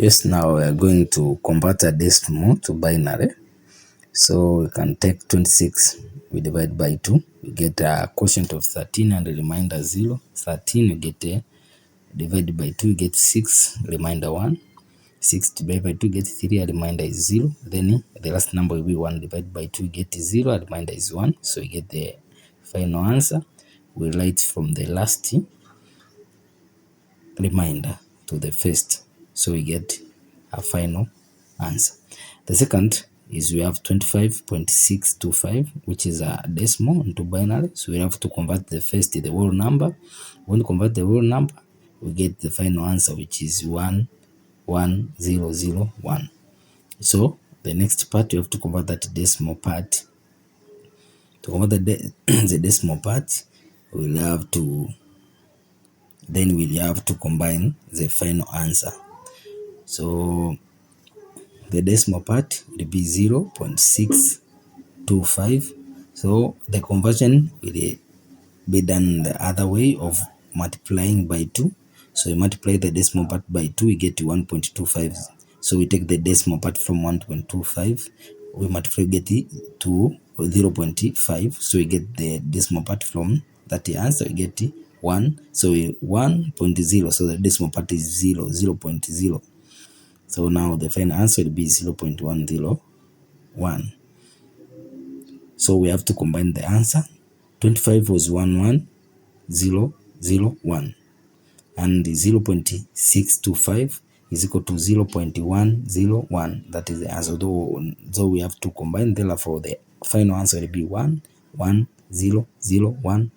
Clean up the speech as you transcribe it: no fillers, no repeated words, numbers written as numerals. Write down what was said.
Yes, now we are going to convert a decimal to binary. So we can take 26, we divide by 2, we get a quotient of 13 and a remainder 0. 13 we get divided by 2, we get 6, remainder 1. 6 divided by 2 get 3, a remainder is 0. Then the last number will be 1 divided by 2, get 0, a remainder is 1. So we get the final answer. We write from the last remainder to the first, so we get a final answer. The second is we have 25.625, which is a decimal into binary, so we have to convert the first the whole number. When we convert the whole number, we get the final answer, which is 11001. So the next part, you have to convert that decimal part. To convert the decimal part, we'll have to combine the final answer. So the decimal part will be 0.625. So the conversion will be done the other way of multiplying by 2. So we multiply the decimal part by 2, we get 1.25. So we take the decimal part from 1.25, we multiply, get it to 0.5. So we get the decimal part from that answer, we get 1. So 1.0, so the decimal part is 0.0. So now the final answer will be 0.101. So we have to combine the answer. 25 was 11001, and 0.625 is equal to 0.101. That is the answer. So we have to combine, therefore the final answer will be 11001.